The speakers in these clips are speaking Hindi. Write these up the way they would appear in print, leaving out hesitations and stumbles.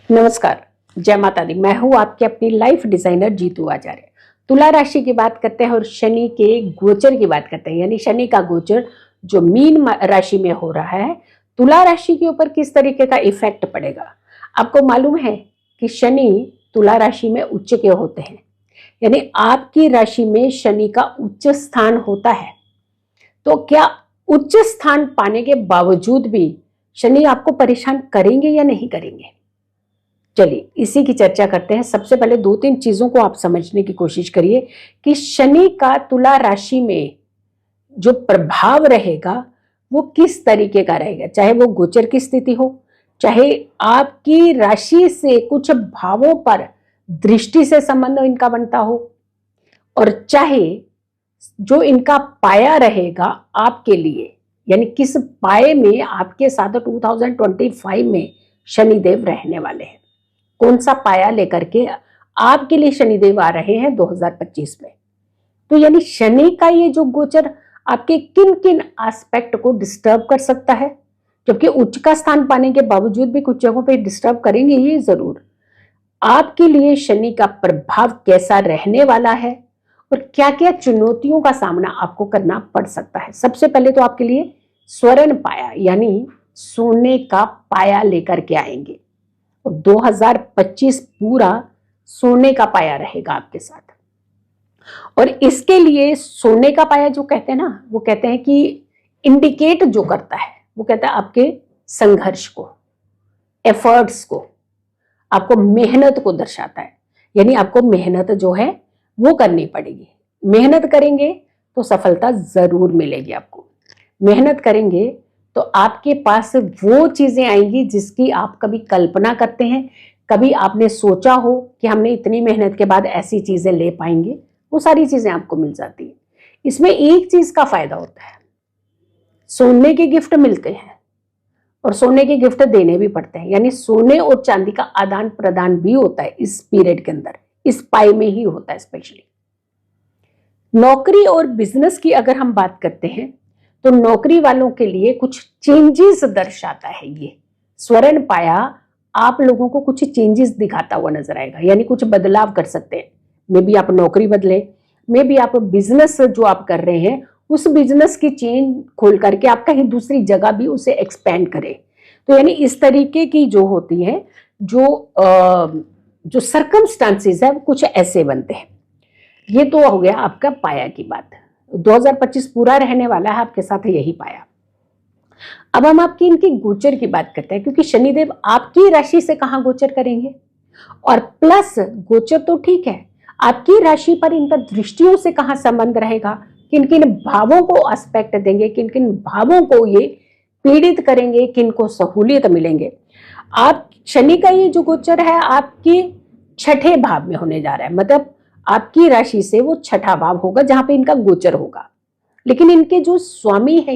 नमस्कार, जय माता दी। मैं हूं आपकी अपनी लाइफ डिजाइनर जीतू आचार्य। तुला राशि की बात करते हैं और शनि के गोचर की बात करते हैं, यानी शनि का गोचर जो मीन राशि में हो रहा है, तुला राशि के ऊपर किस तरीके का इफेक्ट पड़ेगा। आपको मालूम है कि शनि तुला राशि में उच्च के होते हैं, यानी आपकी राशि में शनि का उच्च स्थान होता है। तो क्या उच्च स्थान पाने के बावजूद भी शनि आपको परेशान करेंगे या नहीं करेंगे? चलिए इसी की चर्चा करते हैं। सबसे पहले दो तीन चीजों को आप समझने की कोशिश करिए कि शनि का तुला राशि में जो प्रभाव रहेगा वो किस तरीके का रहेगा, चाहे वो गोचर की स्थिति हो, चाहे आपकी राशि से कुछ भावों पर दृष्टि से संबंध इनका बनता हो, और चाहे जो इनका पाया रहेगा आपके लिए, यानी किस पाए में आपके साथ 2025 में शनिदेव रहने वाले हैं, कौन सा पाया लेकर के आपके लिए शनिदेव आ रहे हैं 2025 में। तो यानी शनि का ये जो गोचर आपके किन किन एस्पेक्ट को डिस्टर्ब कर सकता है, जबकि उच्च का स्थान पाने के बावजूद भी कुछ जगहों पे डिस्टर्ब करेंगे ये जरूर। आपके लिए शनि का प्रभाव कैसा रहने वाला है और क्या क्या चुनौतियों का सामना आपको करना पड़ सकता है। सबसे पहले तो आपके लिए स्वर्ण पाया यानी सोने का पाया लेकर के आएंगे, और 2025 पूरा सोने का पाया रहेगा आपके साथ। और इसके लिए सोने का पाया जो कहते हैं ना, वो कहते हैं कि इंडिकेट जो करता है, वो कहता है आपके संघर्ष को, एफर्ट्स को, आपको मेहनत को दर्शाता है। यानी आपको मेहनत जो है वो करनी पड़ेगी। मेहनत करेंगे तो सफलता जरूर मिलेगी आपको। मेहनत करेंगे तो आपके पास वो चीजें आएंगी जिसकी आप कभी कल्पना करते हैं, कभी आपने सोचा हो कि हमने इतनी मेहनत के बाद ऐसी चीजें ले पाएंगे, वो सारी चीजें आपको मिल जाती है। इसमें एक चीज का फायदा होता है, सोने के गिफ्ट मिलते हैं और सोने के गिफ्ट देने भी पड़ते हैं, यानी सोने और चांदी का आदान प्रदान भी होता है इस पीरियड के अंदर, इस पाई में ही होता है। स्पेशली नौकरी और बिजनेस की अगर हम बात करते हैं तो नौकरी वालों के लिए कुछ चेंजेस दर्शाता है। ये स्वर्ण पाया आप लोगों को कुछ चेंजेस दिखाता हुआ नजर आएगा, यानी कुछ बदलाव कर सकते हैं। मे बी आप नौकरी बदले, मे बी आप बिजनेस जो आप कर रहे हैं उस बिजनेस की चेन खोल करके आप कहीं दूसरी जगह भी उसे एक्सपेंड करें। तो यानी इस तरीके की जो होती है, जो सर्कमस्टांसेस है वो कुछ ऐसे बनते हैं। ये तो हो गया आपका पाया की बात। 2025 पूरा रहने वाला है आपके साथ यही पाया। अब हम आपकी इनकी गोचर की बात करते हैं, क्योंकि शनिदेव आपकी राशि से कहां गोचर करेंगे, और प्लस गोचर तो ठीक है, आपकी राशि पर इनका दृष्टियों से कहां संबंध रहेगा, किन किन भावों को एस्पेक्ट देंगे, किन किन भावों को ये पीड़ित करेंगे, किन को सहूलियत मिलेंगे। आप शनि का ये जो गोचर है आपके छठे भाव में होने जा रहा है, मतलब आपकी राशि से वो छठा भाव होगा जहां पे इनका गोचर होगा। लेकिन इनके जो स्वामी है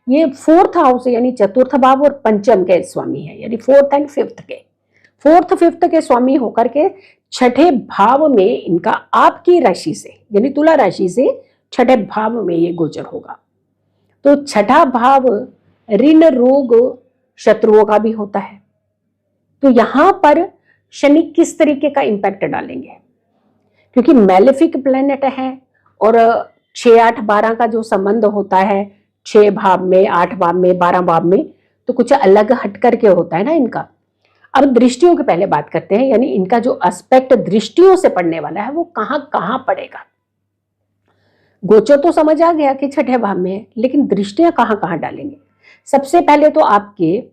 ये फोर्थ हाउस यानी चतुर्थ भाव और पंचम के स्वामी है, यानी फोर्थ एंड फिफ्थ के स्वामी होकर के छठे भाव में इनका आपकी राशि से यानी तुला राशि से छठे भाव में ये गोचर होगा। तो छठा भाव ऋण रोग शत्रुओं का भी होता है। तो यहां पर शनि किस तरीके का इंपैक्ट डालेंगे, क्योंकि मैलेफिक प्लेनेट है और 6, 8, 12 का जो संबंध होता है 6 भाव में, 8 भाव में, 12 भाव में, तो कुछ अलग हट करके होता है ना इनका। अब दृष्टियों की पहले बात करते हैं, यानी इनका जो एस्पेक्ट दृष्टियों से पड़ने वाला है वो कहां कहां पड़ेगा। गोचर तो समझ आ गया कि छठे भाव में है, लेकिन दृष्टियां कहां कहां डालेंगे। सबसे पहले तो आपके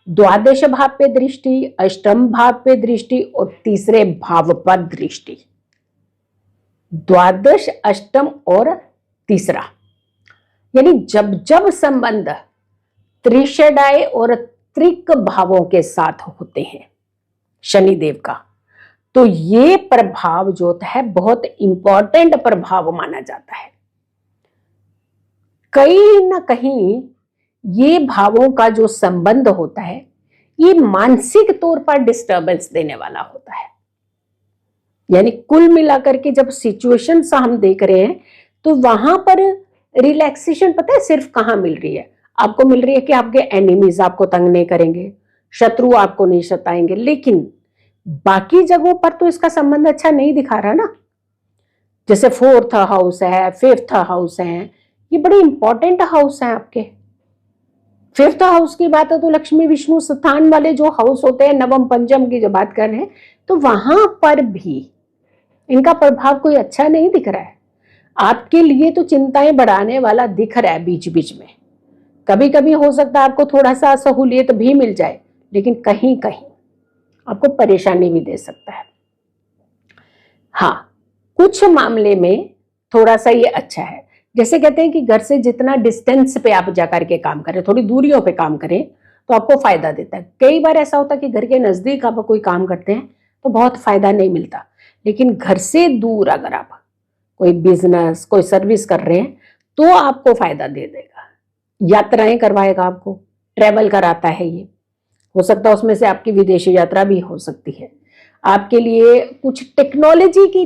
द्वादश भाव पे दृष्टि, अष्टम भाव पे दृष्टि और तीसरे भाव पर दृष्टि। द्वादश, अष्टम और तीसरा, यानी जब जब संबंध त्रिषडाय और त्रिक भावों के साथ होते हैं शनिदेव का, तो ये प्रभाव जो है बहुत इंपॉर्टेंट प्रभाव माना जाता है। कहीं ना कहीं ये भावों का जो संबंध होता है ये मानसिक तौर पर डिस्टर्बेंस देने वाला होता है। यानी कुल मिलाकर के जब सिचुएशन हम देख रहे हैं तो वहां पर रिलैक्सेशन पता है सिर्फ कहां मिल रही है, आपको मिल रही है कि आपके एनिमीज आपको तंग नहीं करेंगे, शत्रु आपको नहीं सताएंगे, लेकिन बाकी जगहों पर तो इसका संबंध अच्छा नहीं दिखा रहा ना। जैसे 4th हाउस है, 5th हाउस है, ये बड़े इंपॉर्टेंट हाउस हैं आपके। 5th हाउस की बात है तो लक्ष्मी विष्णु स्थान वाले जो हाउस होते हैं, नवम पंचम की जो बात कर रहे हैं, तो वहां पर भी इनका प्रभाव कोई अच्छा नहीं दिख रहा है। आपके लिए तो चिंताएं बढ़ाने वाला दिख रहा है बीच बीच में। कभी कभी हो सकता है आपको थोड़ा सा सहूलियत भी मिल जाए, लेकिन कहीं कहीं आपको परेशानी भी दे सकता है। हाँ, कुछ मामले में थोड़ा सा ये अच्छा है। जैसे कहते हैं कि घर से जितना डिस्टेंस पे आप जाकर के काम करें, थोड़ी दूरियों पे काम करें, तो आपको फायदा देता है। कई बार ऐसा होता है कि घर के नजदीक आप कोई काम करते हैं तो बहुत फायदा नहीं मिलता, लेकिन घर से दूर अगर आप कोई बिजनेस, कोई सर्विस कर रहे हैं तो आपको फायदा दे देगा। यात्राएं करवाएगा, आपको ट्रेवल कराता है। ये हो सकता है उसमें से आपकी विदेशी यात्रा भी हो सकती है। आपके लिए कुछ टेक्नोलॉजी की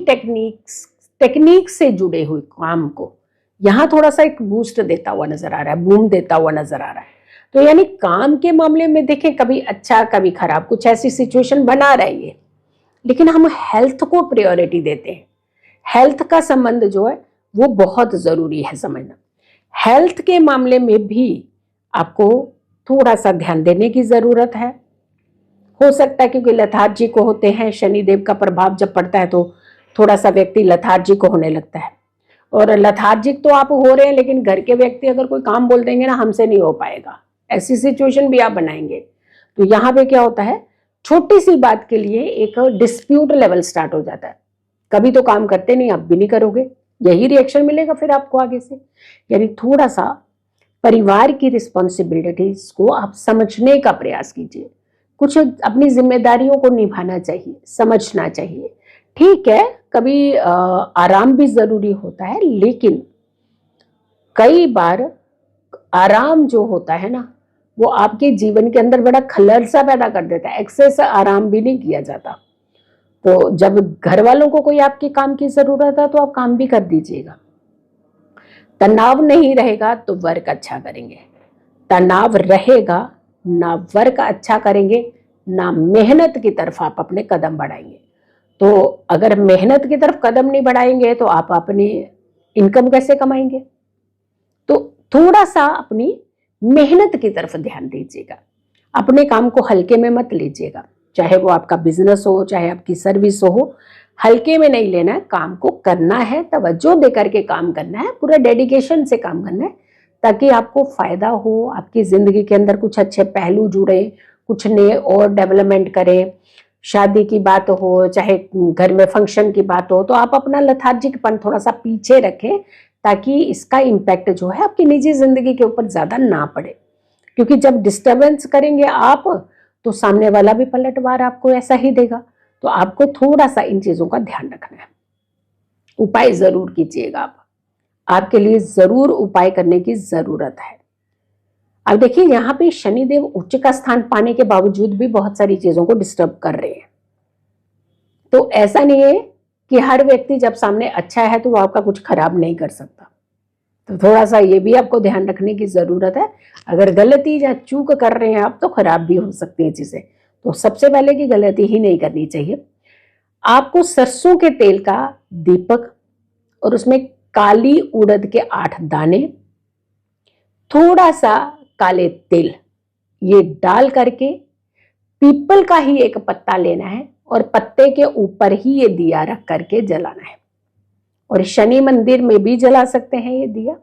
टेक्निक से जुड़े हुए काम को यहाँ थोड़ा सा एक बूस्ट देता हुआ नजर आ रहा है, बूम देता हुआ नजर आ रहा है। तो यानी काम के मामले में देखें, कभी अच्छा कभी खराब, कुछ ऐसी सिचुएशन बना रही है, लेकिन हम हेल्थ को प्रायोरिटी देते हैं। हेल्थ का संबंध जो है वो बहुत जरूरी है समझना। हेल्थ के मामले में भी आपको थोड़ा सा ध्यान देने की जरूरत है। हो सकता है क्योंकि लथार्जिक होते हैं, शनिदेव का प्रभाव जब पड़ता है तो थोड़ा सा व्यक्ति लथार्जिक होने लगता है। और लथार्जिक तो आप हो रहे हैं, लेकिन घर के व्यक्ति अगर कोई काम बोल देंगे ना, हमसे नहीं हो पाएगा, ऐसी सिचुएशन भी आप बनाएंगे। तो यहाँ पे क्या होता है, छोटी सी बात के लिए एक डिस्प्यूट लेवल स्टार्ट हो जाता है। कभी तो काम करते नहीं, आप भी नहीं करोगे, यही रिएक्शन मिलेगा फिर आपको आगे से। यानी थोड़ा सा परिवार की रिस्पॉन्सिबिलिटीज को आप समझने का प्रयास कीजिए। कुछ अपनी जिम्मेदारियों को निभाना चाहिए, समझना चाहिए। ठीक है, कभी आराम भी जरूरी होता है, लेकिन कई बार आराम जो होता है ना, वो आपके जीवन के अंदर बड़ा खलल सा पैदा कर देता है। एक्सेस आराम भी नहीं किया जाता। तो जब घर वालों को कोई आपके काम की जरूरत है तो आप काम भी कर दीजिएगा। तनाव नहीं रहेगा तो वर्क अच्छा करेंगे, तनाव रहेगा ना वर्क अच्छा करेंगे, ना मेहनत की तरफ आप अपने कदम बढ़ाएंगे। तो अगर मेहनत की तरफ कदम नहीं बढ़ाएंगे तो आप अपनी इनकम कैसे कमाएंगे? तो थोड़ा सा अपनी मेहनत की तरफ ध्यान दीजिएगा। अपने काम को हल्के में मत लीजिएगा, चाहे वो आपका बिजनेस हो, चाहे आपकी सर्विस हो, हल्के में नहीं लेना है। काम को करना है, तवज्जो देकर के काम करना है, पूरा डेडिकेशन से काम करना है, ताकि आपको फायदा हो, आपकी जिंदगी के अंदर कुछ अच्छे पहलू जुड़े, कुछ नए और डेवलपमेंट करें। शादी की बात हो, चाहे घर में फंक्शन की बात हो, तो आप अपना लथार्जिकपन थोड़ा सा पीछे रखें, ताकि इसका इम्पैक्ट जो है आपकी निजी जिंदगी के ऊपर ज्यादा ना पड़े। क्योंकि जब डिस्टर्बेंस करेंगे आप, तो सामने वाला भी पलटवार आपको ऐसा ही देगा। तो आपको थोड़ा सा इन चीजों का ध्यान रखना है। उपाय जरूर कीजिएगा आप, आपके लिए जरूर उपाय करने की जरूरत है। अब देखिए, यहाँ पे शनिदेव उच्च का स्थान पाने के बावजूद भी बहुत सारी चीजों को डिस्टर्ब कर रहे हैं। तो ऐसा नहीं है कि हर व्यक्ति जब सामने अच्छा है तो वो आपका कुछ खराब नहीं कर सकता। तो थोड़ा सा ये भी आपको ध्यान रखने की जरूरत है। अगर गलती या चूक कर रहे हैं आप तो खराब भी हो सकती है चीजें। तो सबसे पहले की गलती ही नहीं करनी चाहिए। आपको सरसों के तेल का दीपक और उसमें काली उड़द के 8 दाने, थोड़ा सा काले तिल, ये डाल करके पीपल का ही एक पत्ता लेना है और पत्ते के ऊपर ही ये दिया रख करके जलाना है। और शनि मंदिर में भी जला सकते हैं ये दिया,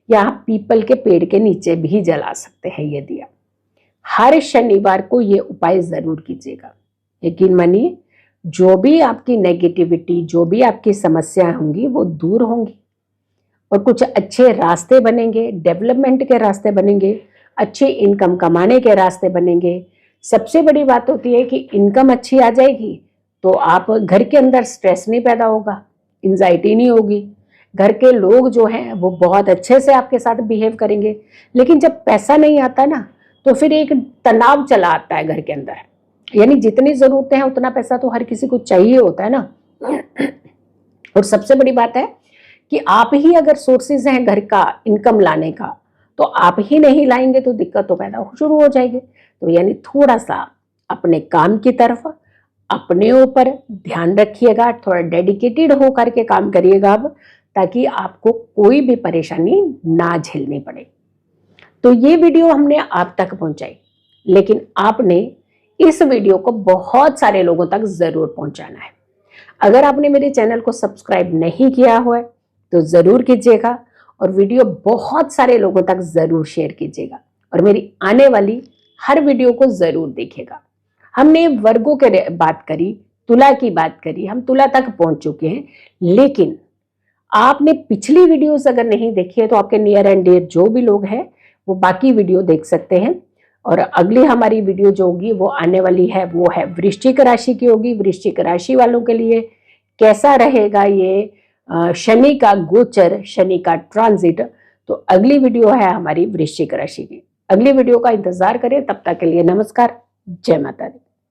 या पीपल के पेड़ के नीचे भी जला सकते हैं ये दिया। हर शनिवार को ये उपाय जरूर कीजिएगा। यकीन मानिए, जो भी आपकी नेगेटिविटी, जो भी आपकी समस्याएं होंगी वो दूर होंगी और कुछ अच्छे रास्ते बनेंगे, डेवलपमेंट के रास्ते बनेंगे, अच्छी इनकम कमाने के रास्ते बनेंगे। सबसे बड़ी बात होती है कि इनकम अच्छी आ जाएगी तो आप घर के अंदर स्ट्रेस नहीं पैदा होगा, एंजाइटी नहीं होगी, घर के लोग जो हैं वो बहुत अच्छे से आपके साथ बिहेव करेंगे। लेकिन जब पैसा नहीं आता ना, तो फिर एक तनाव चला आता है घर के अंदर। यानी जितनी जरूरतें हैं उतना पैसा तो हर किसी को चाहिए होता है ना। और सबसे बड़ी बात है कि आप ही अगर सोर्सेज हैं घर का इनकम लाने का, तो आप ही नहीं लाएंगे तो दिक्कत तो पैदा शुरू हो जाएगी। तो यानी थोड़ा सा अपने काम की तरफ, अपने ऊपर ध्यान रखिएगा, थोड़ा डेडिकेटेड होकर के काम करिएगा अब, ताकि आपको कोई भी परेशानी ना झेलनी पड़े। तो ये वीडियो हमने आप तक पहुंचाई, लेकिन आपने इस वीडियो को बहुत सारे लोगों तक जरूर पहुंचाना है। अगर आपने मेरे चैनल को सब्सक्राइब नहीं किया हुआ है तो जरूर कीजिएगा, और वीडियो बहुत सारे लोगों तक जरूर शेयर कीजिएगा, और मेरी आने वाली हर वीडियो को जरूर देखिएगा। हमने वर्गों के बात करी, तुला की बात करी, हम तुला तक पहुंच चुके हैं, लेकिन आपने पिछली वीडियोस अगर नहीं देखी है तो आपके नियर एंड डियर जो भी लोग हैं वो बाकी वीडियो देख सकते हैं। और अगली हमारी वीडियो जो होगी वो आने वाली है, वो है वृश्चिक राशि की होगी। वृश्चिक राशि वालों के लिए कैसा रहेगा ये शनि का गोचर, शनि का ट्रांजिट। तो अगली वीडियो है हमारी वृश्चिक राशि की। अगली वीडियो का इंतजार करें, तब तक के लिए नमस्कार, जय माता दी।